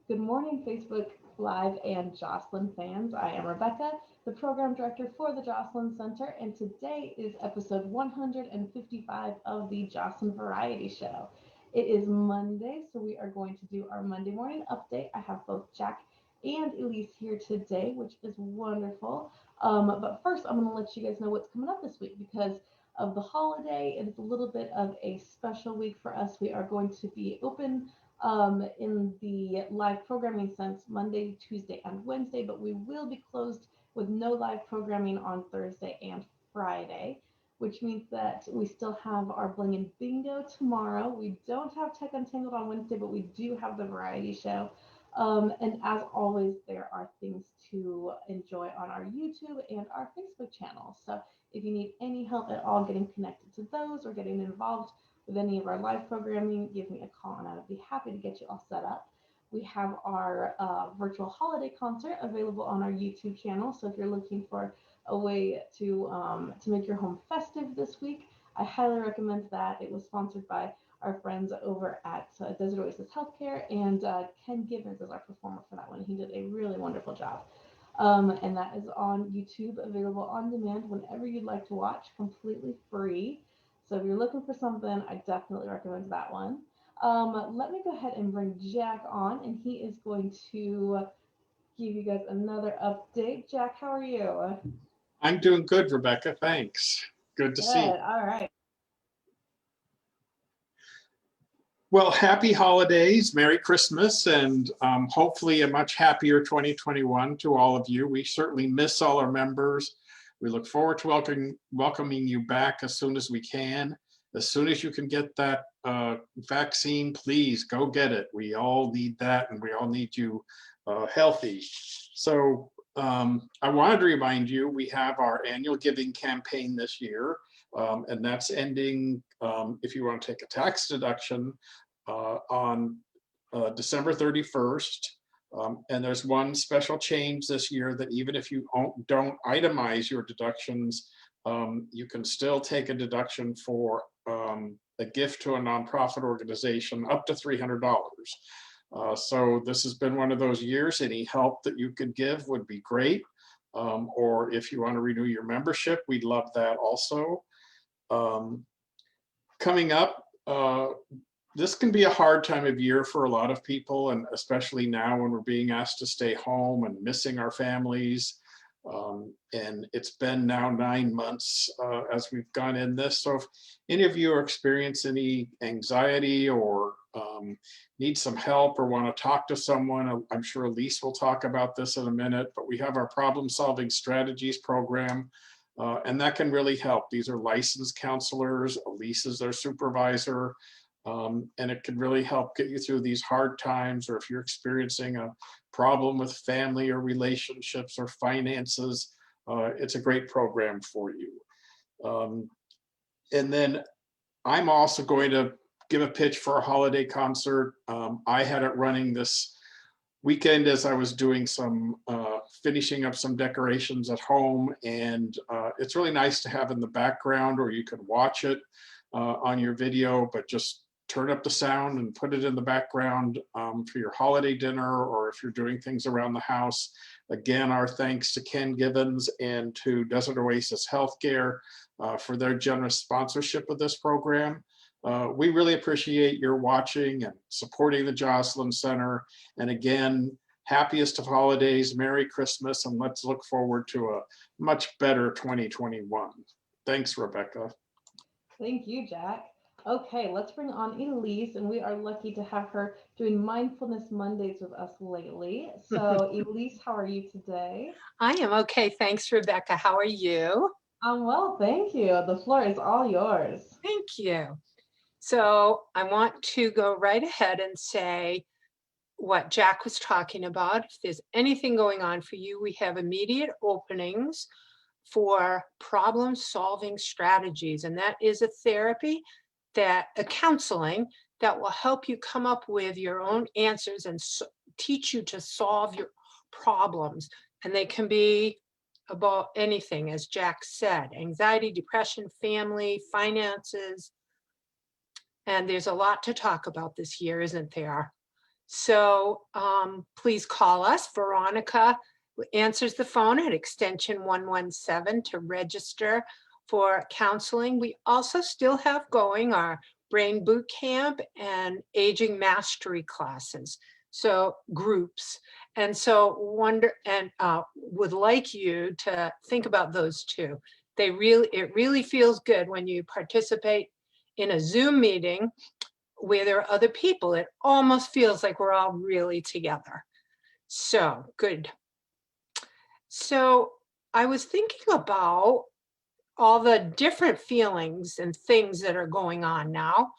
Good morning, Facebook Live and Joslyn fans. I am Rebecca, the program director for the Joslyn Center, and today is episode 155 of the Joslyn Variety Show. It is Monday, so we are going to do our Monday morning update. I have both Jack and Elise here today, which is wonderful. But first, I'm going to let you guys know what's coming up this week because of the holiday. It is a little bit of a special week for us. We are going to be open in the live programming sense Monday, Tuesday, and Wednesday, but we will be closed with no live programming on Thursday and Friday, which means that we still have our Bling and Bingo tomorrow. We don't have Tech Untangled on Wednesday, but we do have the variety show. And as always, there are things to enjoy on our YouTube and our Facebook channel. So if you need any help at all getting connected to those or getting involved with any of our live programming, give me a call and I would be happy to get you all set up. We have our virtual holiday concert available on our YouTube channel. So if you're looking for a way to make your home festive this week, I highly recommend that. It was sponsored by our friends over at Desert Oasis Healthcare, and Ken Gibbons is our performer for that one. He did a really wonderful job. And that is on YouTube, available on demand whenever you'd like to watch, completely free. So if you're looking for something, I definitely recommend that one. Let me go ahead and bring Jack on, and he is going to give you guys another update. Jack, how are you? I'm doing good, Rebecca. Thanks. Good to Good. see you. All right. Well, happy holidays, Merry Christmas, and hopefully a much happier 2021 to all of you. We certainly miss all our members. We look forward to welcoming you back as soon as we can. As soon as you can get that vaccine, please go get it. We all need that, and we all need you healthy. So I wanted to remind you, we have our annual giving campaign this year, and that's ending, if you want to take a tax deduction, on December 31st. And there's one special change this year that even if you don't itemize your deductions, you can still take a deduction for a gift to a nonprofit organization up to $300. So this has been one of those years. Any help that you could give would be great. Or if you want to renew your membership, we'd love that also. Coming up, this can be a hard time of year for a lot of people, and especially now when we're being asked to stay home and missing our families. And it's been now 9 months as we've gone in this. So if any of you are experiencing any anxiety or need some help or want to talk to someone, I'm sure Elise will talk about this in a minute, but we have our problem solving strategies program, and that can really help. These are licensed counselors. Elise is their supervisor. And it can really help get you through these hard times, or if you're experiencing a problem with family or relationships or finances, it's a great program for you. And then I'm also going to give a pitch for a holiday concert. I had it running this weekend as I was doing some finishing up some decorations at home, and it's really nice to have in the background, or you could watch it on your video, but just turn up the sound and put it in the background for your holiday dinner, or if you're doing things around the house. Again, our thanks to Ken Gibbons and to Desert Oasis Healthcare for their generous sponsorship of this program. We really appreciate your watching and supporting the Joslyn Center. And again, happiest of holidays, Merry Christmas, and let's look forward to a much better 2021. Thanks, Rebecca. Thank you, Jack. Okay, let's bring on Elise, and we are lucky to have her doing Mindfulness Mondays with us lately. So, Elise, how are you today? I am okay. Thanks, Rebecca. How are you? I'm well, thank you. The floor is all yours. Thank you. So I want to go right ahead and say what Jack was talking about. If there's anything going on for you, we have immediate openings for problem-solving strategies, and that is a therapy, a counseling that will help you come up with your own answers and teach you to solve your problems. And they can be about anything, as Jack said: anxiety, depression, family, finances. And there's a lot to talk about this year, isn't there? So please call us. Veronica answers the phone at extension 117 to register for counseling. We also still have going our brain boot camp and aging mastery classes, so groups. And so would like you to think about those two. It really feels good when you participate in a Zoom meeting where there are other people. It almost feels like we're all really together. So good. So I was thinking about all the different feelings and things that are going on now.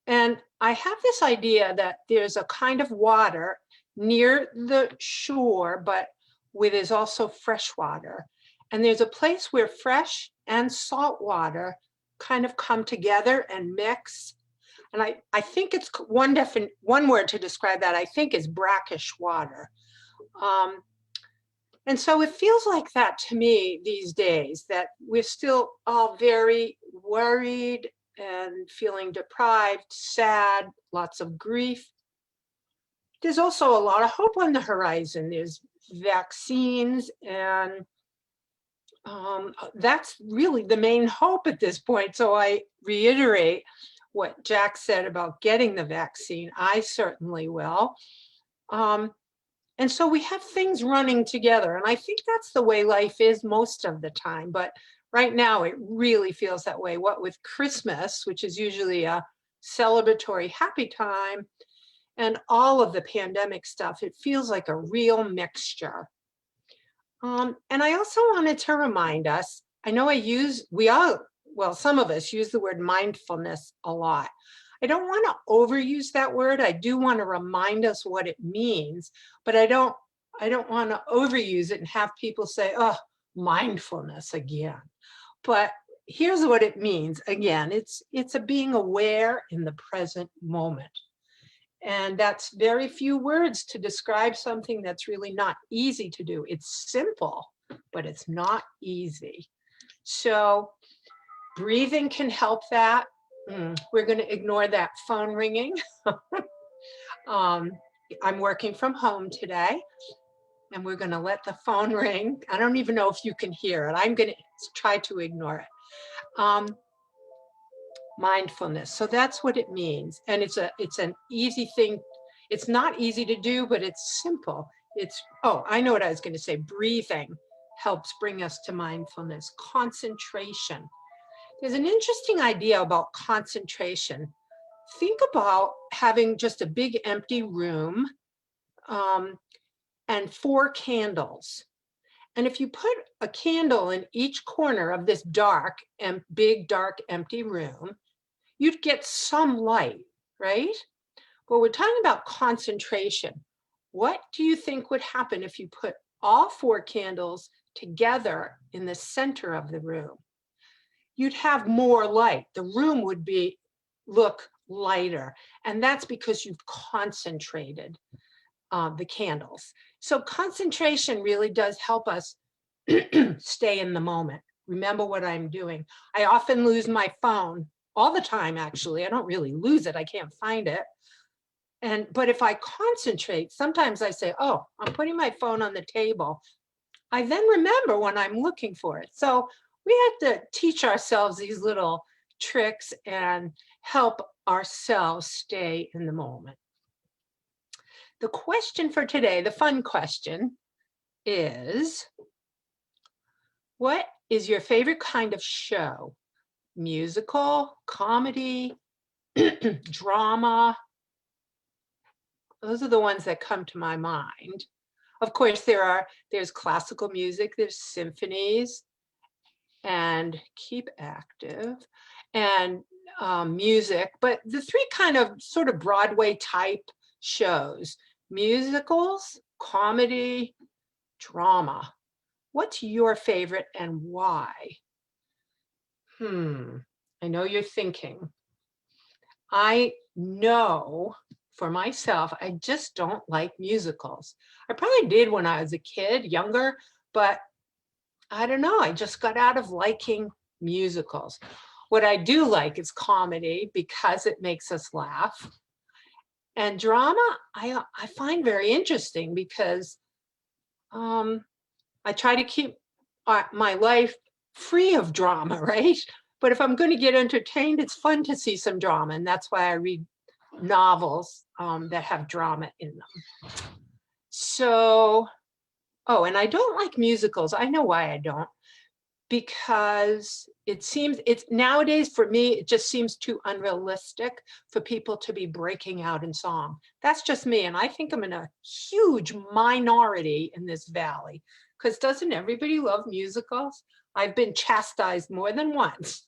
And I have this idea that there's a kind of water near the shore, but where there's also fresh water. And there's a place where fresh and salt water kind of come together and mix. And I think it's one word to describe that, I think, is brackish water. And so it feels like that to me these days, that we're still all very worried and feeling deprived, sad, lots of grief. There's also a lot of hope on the horizon. There's vaccines, and that's really the main hope at this point. So I reiterate what Jack said about getting the vaccine. I certainly will. And so we have things running together. And I think that's the way life is most of the time. But right now, it really feels that way. What with Christmas, which is usually a celebratory, happy time, and all of the pandemic stuff, it feels like a real mixture. And I also wanted to remind us, I know some of us use the word mindfulness a lot. I don't want to overuse that word. I do want to remind us what it means, but I don't want to overuse it and have people say, oh, mindfulness again. But here's what it means. Again, it's a being aware in the present moment. And that's very few words to describe something that's really not easy to do. It's simple, but it's not easy. So breathing can help that. We're going to ignore that phone ringing. I'm working from home today, and we're going to let the phone ring. I don't even know if you can hear it. I'm going to try to ignore it. Mindfulness. So that's what it means. And it's an easy thing. It's not easy to do, but it's simple. I know what I was going to say. Breathing helps bring us to mindfulness. Concentration. There's an interesting idea about concentration. Think about having just a big empty room and 4 candles. And if you put a candle in each corner of this big, dark, empty room, you'd get some light, right? But we're talking about concentration. What do you think would happen if you put all 4 candles together in the center of the room? You'd have more light. The room would look lighter. And that's because you've concentrated the candles. So concentration really does help us stay in the moment. Remember what I'm doing. I often lose my phone all the time, actually. I don't really lose it. I can't find it. But if I concentrate, sometimes I say, oh, I'm putting my phone on the table. I then remember when I'm looking for it. So we have to teach ourselves these little tricks and help ourselves stay in the moment. The question for today, the fun question, is what is your favorite kind of show? Musical, comedy, drama? Those are the ones that come to my mind. Of course, there's classical music, there's symphonies, and keep active, and music, but the 3 kind of sort of Broadway type shows: musicals, comedy, drama. What's your favorite and why? I know you're thinking. I know for myself, I just don't like musicals. I probably did when I was a kid, younger, but I don't know. I just got out of liking musicals. What I do like is comedy because it makes us laugh. And drama, I find very interesting because I try to keep my life free of drama, right? But if I'm going to get entertained, it's fun to see some drama. And that's why I read novels that have drama in them. So, oh, and I don't like musicals. I know why I don't. Because it's nowadays for me, it just seems too unrealistic for people to be breaking out in song. That's just me. And I think I'm in a huge minority in this valley, because doesn't everybody love musicals? I've been chastised more than once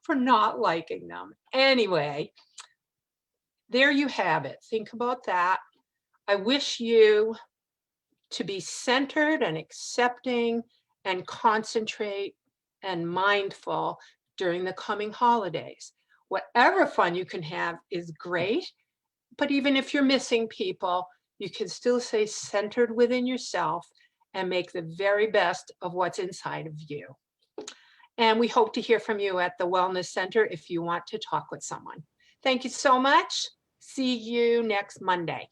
for not liking them. Anyway, there you have it. Think about that. I wish you to be centered and accepting and concentrate and mindful during the coming holidays. Whatever fun you can have is great, but even if you're missing people, you can still stay centered within yourself and make the very best of what's inside of you. And we hope to hear from you at the Wellness Center if you want to talk with someone. Thank you so much. See you next Monday.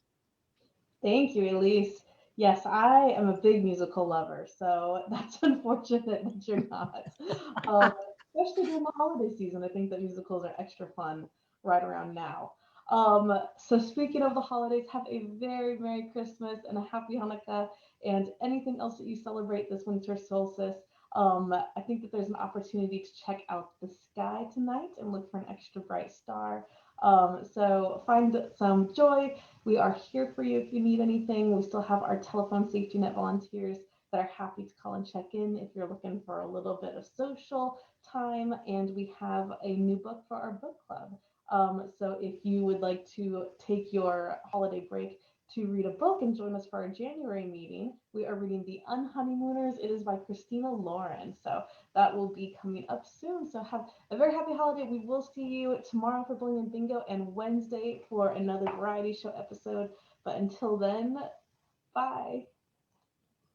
Thank you, Elise. Yes, I am a big musical lover, so that's unfortunate that you're not. Especially during the holiday season, I think that musicals are extra fun right around now. So speaking of the holidays, have a very Merry Christmas and a Happy Hanukkah and anything else that you celebrate this winter solstice. I think that there's an opportunity to check out the sky tonight and look for an extra bright star. So find some joy. We are here for you if you need anything. We still have our telephone safety net volunteers that are happy to call and check in if you're looking for a little bit of social time. And we have a new book for our book club. So if you would like to take your holiday break to read a book and join us for our January meeting, we are reading The Unhoneymooners. It is by Christina Lauren. So that will be coming up soon. So have a very happy holiday. We will see you tomorrow for Bowling and Bingo and Wednesday for another variety show episode. But until then, bye.